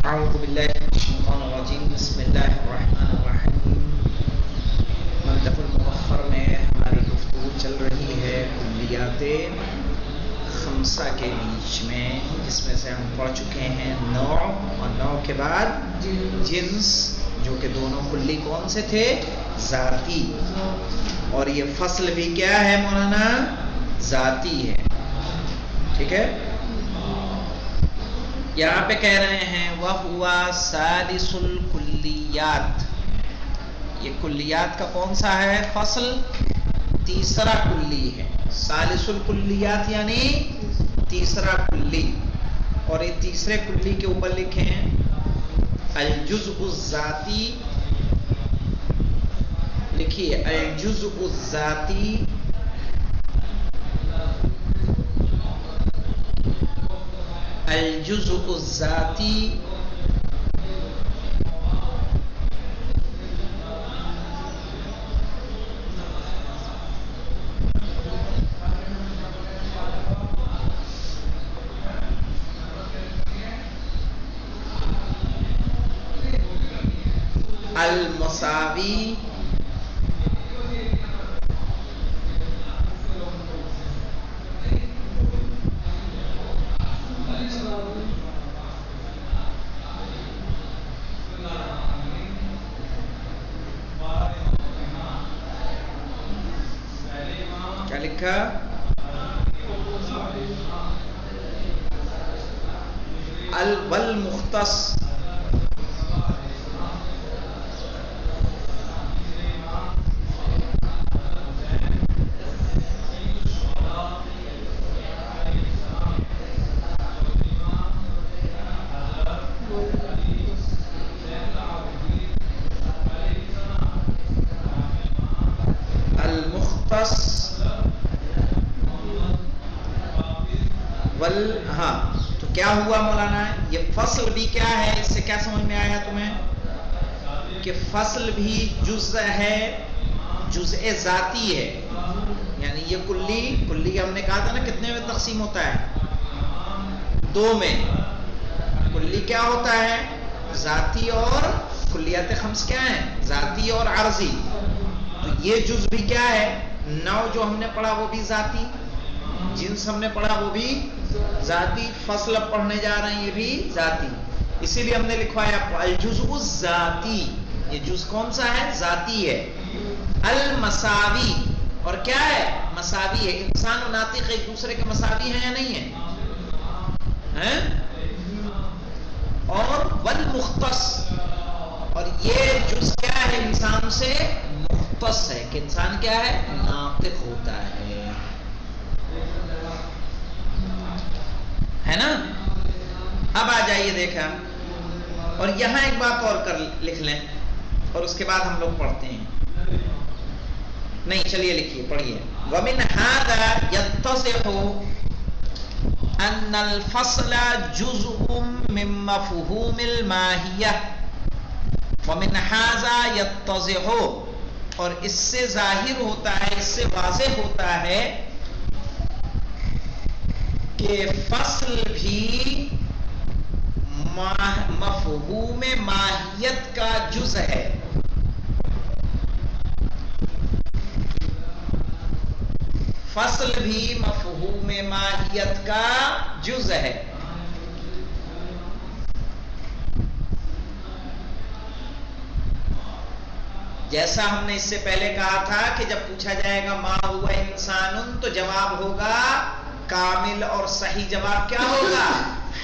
اعوذ باللہ من الشیطان الرجیم بسم اللہ الرحمن الرحیم۔ مندف المؤخر میں ہماری گفتگو چل رہی ہے کلیات خمسہ کے بیچ میں، جس میں سے ہم پڑھ چکے ہیں نوع، اور نوع کے بعد جنس، جو کہ دونوں کلی کون سے تھے؟ ذاتی، اور یہ فصل بھی کیا ہے مولانا؟ ذاتی ہے۔ ٹھیک ہے، یہاں پہ کہہ رہے ہیں وَهُوَ سَادِسُ الْكُلِّيَّاتِ، یہ کلیات کا کون سا ہے؟ فصل تیسرا کلی ہے۔ ثالث الکلیات یعنی تیسرا کلی، اور یہ تیسرے کلی کے اوپر لکھے ہیں الجزء الذاتی، لکھیے الجزء الذاتی الجزء الذاتی المساوی کیا لکھا؟ والمختص ہاں، تو کیا ہوا مولانا؟ یہ فصل بھی کیا ہے؟ اس سے کیا سمجھ میں آیا تمہیں؟ کہ فصل بھی جزء ہے، جزء ذاتی ہے، یعنی یہ کلی ہم نے کہا تھا نا کتنے میں تقسیم ہوتا ہے؟ دو میں۔ کلی کیا ہوتا ہے؟ ذاتی، اور کلیات خمس کیا ہیں؟ ذاتی اور عرضی۔ تو یہ جز بھی کیا ہے؟ نوع جو ہم نے پڑھا وہ بھی ذاتی، جنس ہم نے پڑھا وہ بھی ذاتی، فصل اب پڑھنے جا رہے ہیں یہ بھی ذاتی، اسی لیے ہم نے لکھوایا الجزء الذاتی۔ یہ جز کون سا ہے؟ ذاتی ہے۔ المساوی، اور کیا ہے؟ مساوی ہے۔ انسان و ناطق ایک دوسرے کے مساوی ہیں یا نہیں ہیں؟ اور والمختص، اور یہ جز کیا ہے؟ انسان سے مختص ہے، کہ انسان کیا ہے؟ ناطق ہوتا ہے نا؟ اب آ جائیے دیکھیں، اور یہاں ایک بات اور کر لکھ لیں، اور اس کے بعد ہم لوگ پڑھتے ہیں۔ نہیں چلیے لکھیے، پڑھیے۔ وَمِنْ هَذَا يَتَّضِحُ أَنَّ الْفَصْلَ جُزْءٌ مِّن مَّفْهُومِ الْمَاهِيَّةِ وَمِنْ هَذَا يَتَّضِحُ، اور اس سے ظاہر ہوتا ہے، اس سے واضح ہوتا ہے کہ فصل بھی مفہوم ماہیت کا جز ہے۔ فصل بھی مفہوم ماہیت کا جز ہے۔ جیسا ہم نے اس سے پہلے کہا تھا کہ جب پوچھا جائے گا ما ہوا انسان، تو جواب ہوگا کامل اور صحیح جواب کیا ہوگا؟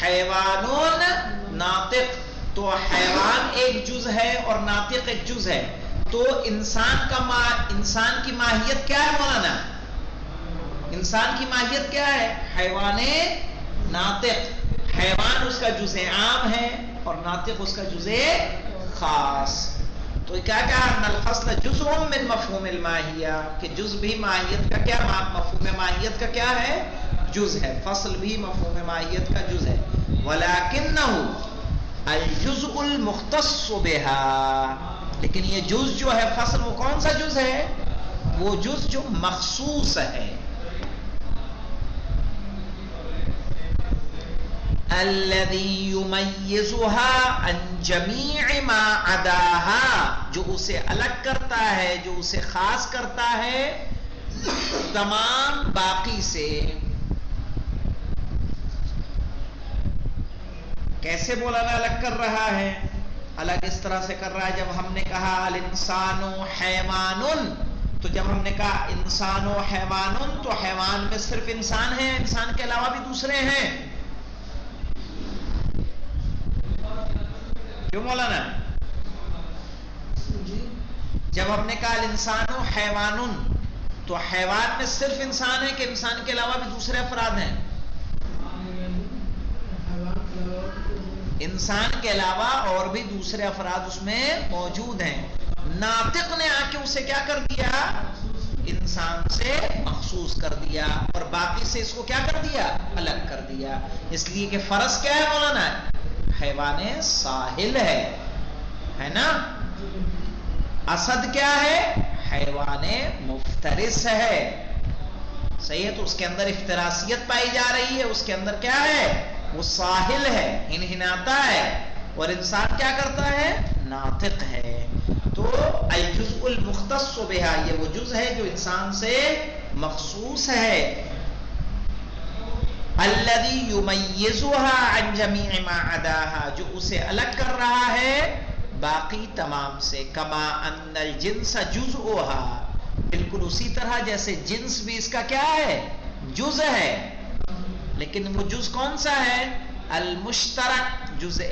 حیوان ناطق۔ تو حیوان ایک جز ہے اور ناطق ایک جز ہے، تو انسان کی ماہیت کیا ہے مولانا؟ انسان کی ماہیت کیا ہے؟ حیوان ناطق۔ حیوان اس کا جز عام ہے اور ناطق اس کا جز خاص۔ تو کیا کہا؟ ان الفصل جزء من مفہوم الماہیہ، کہ جز بھی ماہیت کا کیا؟ مفہوم ماہیت کا کیا ہے؟ جز ہے۔ فصل بھی مفہوم ماہیت کا جز ہے۔ وَلَكِنَّهُ الْجُزْءُ الْمُخْتَصُّ بِهَا، لیکن یہ جز جو ہے فصل، وہ کون سا جز ہے؟ وہ جز جو مخصوص ہے۔ الذی یمیزها عن جمیع ما عداها، جو اسے الگ کرتا ہے، جو اسے خاص کرتا ہے تمام باقی سے۔ کیسے مولانا الگ کر رہا ہے؟ الگ اس طرح سے کر رہا ہے، جب ہم نے کہا الانسان حیوان، تو جب ہم نے کہا انسان و حیوان، تو حیوان میں صرف انسان ہے، انسان کے علاوہ بھی دوسرے ہیں، کیوں مولانا؟ جب ہم نے کہا الانسان و حیوان، تو حیوان میں صرف انسان ہے کہ انسان کے علاوہ بھی دوسرے افراد ہیں؟ انسان کے علاوہ اور بھی دوسرے افراد اس میں موجود ہیں۔ ناطق نے آ کے اسے کیا کر دیا؟ انسان سے مخصوص کر دیا، اور باقی سے اس کو کیا کر دیا؟ الگ کر دیا۔ اس لیے کہ فرض کیا ہے مولانا؟ حیوان ساحل ہے نا؟ اسد کیا ہے؟ حیوان مفترس ہے، صحیح ہے؟ تو اس کے اندر افتراسیت پائی جا رہی ہے، اس کے اندر کیا ہے؟ وہ ساحل ہے، ہنہناتا ہے، اور انسان کیا کرتا ہے؟ ناطق ہے۔ تو الجزء المختص بہا، یہ وہ جز ہے جو انسان سے مخصوص ہے۔ الذی یمیزها عن جمیع ما عداها، جو اسے الگ کر رہا ہے باقی تمام سے۔ کما ان الجنس جزءها، بالکل اسی طرح جیسے جنس بھی اس کا کیا ہے؟ جز ہے، لیکن وہ جز کون سا ہے؟ المشترک، جزء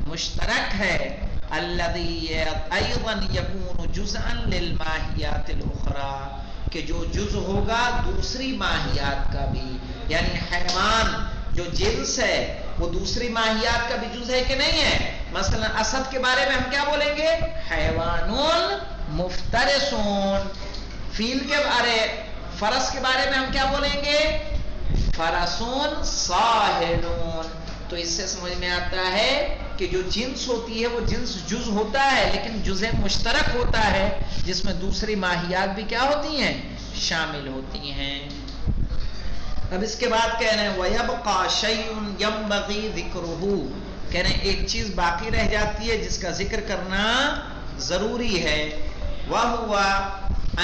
مشترک ہے۔ الذی ایضا یکون جزءا للماہیات الاخرى، کہ جو جز ہوگا دوسری ماہیات کا بھی، یعنی حیوان جو جنس ہے وہ دوسری ماہیات کا بھی جز ہے کہ نہیں ہے؟ مثلا اسد کے بارے میں ہم کیا بولیں گے؟ حیوان مفترسون۔ فیل کے بارے، فرس کے بارے میں ہم کیا بولیں گے؟ فرسون ساحلون۔ تو اس سے سمجھ میں آتا ہے کہ جو جنس ہوتی ہے وہ جنس جز ہوتا ہے، لیکن جز مشترک ہوتا ہے جس میں دوسری ماہیات بھی کیا ہوتی ہیں؟ شامل ہوتی ہیں۔ اب اس کے بعد کہہ رہے ہیں وَيَبْقَى شَيْءٌ يَنبَغِي ذِكْرُهُ، کہہ رہے ہیں ایک چیز باقی رہ جاتی ہے جس کا ذکر کرنا ضروری ہے۔ وَهُوَ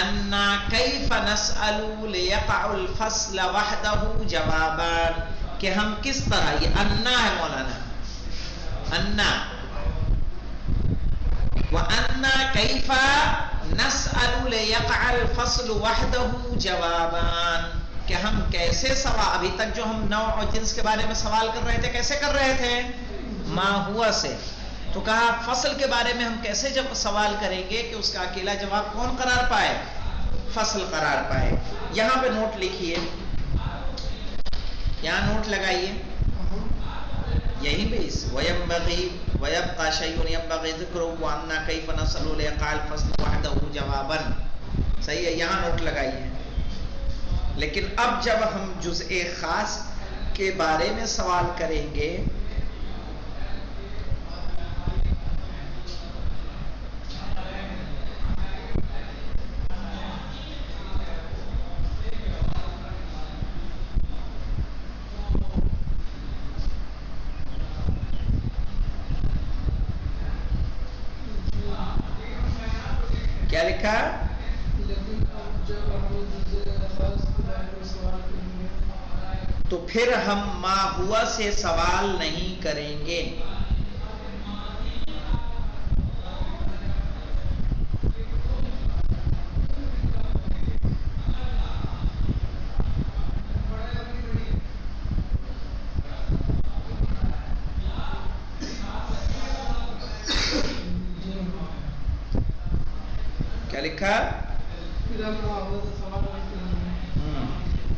أَنَّا كَيْفَ نَسْأَلُ لِيَقَعُ الْفَصْلَ وَحْدَهُ جَوَابًا، کہ ہم کس طرح، یہ انا ہے مولانا، انا وَأَنَّا كَيْفَ نَسْأَلُ لِيَقَعَ الْفَصْلُ وَحْدَهُ جَوَابًا، کہ ہم کیسے سوال، ابھی تک جو ہم نوع اور جنس کے بارے میں سوال کر رہے تھے کیسے کر رہے تھے؟ ما ہوا سے، تو کہا فصل کے بارے میں ہم کیسے جب سوال کریں گے کہ اس کا اکیلا جواب کون قرار پائے؟ فصل قرار پائے۔ یہاں پہ نوٹ لکھیے، یہاں نوٹ لگائیے، یہیں پہ اس وَيَنبَغِي وَيَبْقَى شَيْءٌ يَنبَغِي ذِكْرُهُ وَأَنَّا كَيْفَ نَسْأَلُ لِيَقَعَ الْفَصْلُ وَحْدَهُ جَوَابًا، صحیح ہے؟ یہاں نوٹ لگائیے۔ لیکن اب جب ہم جزء خاص کے بارے میں سوال کریں گے کیا لکھا؟ تو پھر ہم ما ہوا سے سوال نہیں کریں گے۔ کیا لکھا؟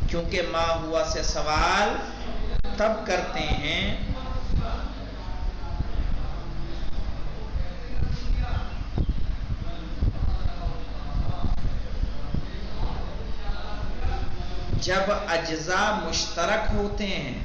کیونکہ ما ہوا سے سوال تب کرتے ہیں جب اجزاء مشترک ہوتے ہیں۔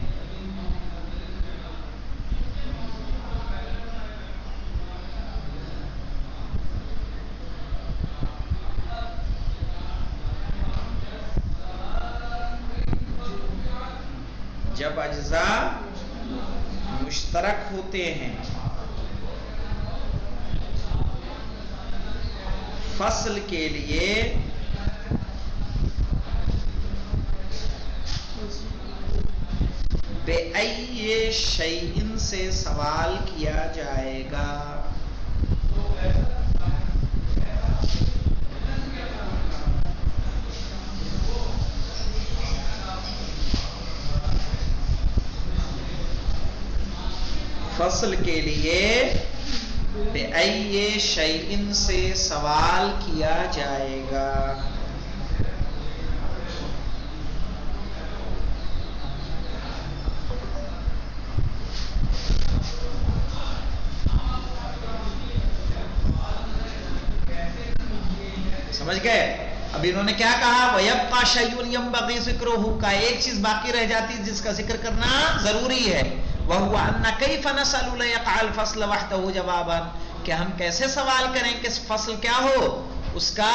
جب اجزاء مشترک ہوتے ہیں. فصل کے لیے بِأَيِّ شَيْءٍ سے سوال کیا جائے گا. فصل کے لیے بِأَيِّ شَيْءٍ سے سوال کیا جائے گا. سمجھ گئے؟ اب انہوں نے کیا کہا؟ وَيَبْقَى شَيْءٌ يَنبَغِي ذِكْرُهُ کا ایک چیز باقی رہ جاتی ہے جس کا ذکر کرنا ضروری ہے. وَهُوَ أَنَّ كَيْفَ نَسْأَلُ لَيَقْعَ الْفَصْلَ وَحْدَهُ جَوَابًا کہ ہم کیسے سوال کریں کہ فصل کیا ہو اس کا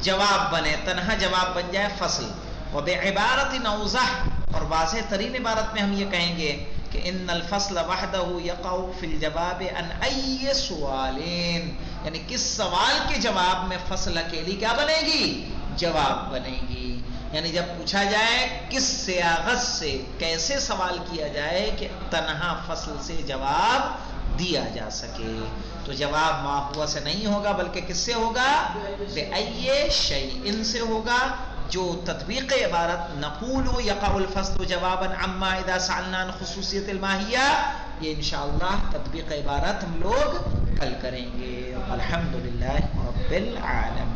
جواب بنے، تنہا جواب بن جائے فصل. وَبِعِبَارَةٍ أَوْضَحَ اور واضح ترین عبارت میں ہم یہ کہیں گے کہ ان الفصل وحدہ یقع فی الجواب عن ای سوال، یعنی کس سوال کے جواب میں فصل اکیلی کیا بنے گی؟ جواب بنے گی. یعنی جب پوچھا جائے کس صیاغت سے کیسے سوال کیا جائے کہ تنہا فصل سے جواب دیا جا سکے، تو جواب ما ہوا سے نہیں ہوگا بلکہ کس سے ہوگا؟ بِأَيِّ شَيْءٍ سے ہوگا. جو تطبیق عبارت نقول یقع الفصل جوابا عما اذا سألنا عن خصوصیت الماہیہ، یہ انشاءاللہ تطبیق عبارت ہم لوگ کل کریں گے. الحمدللہ رب العالمین.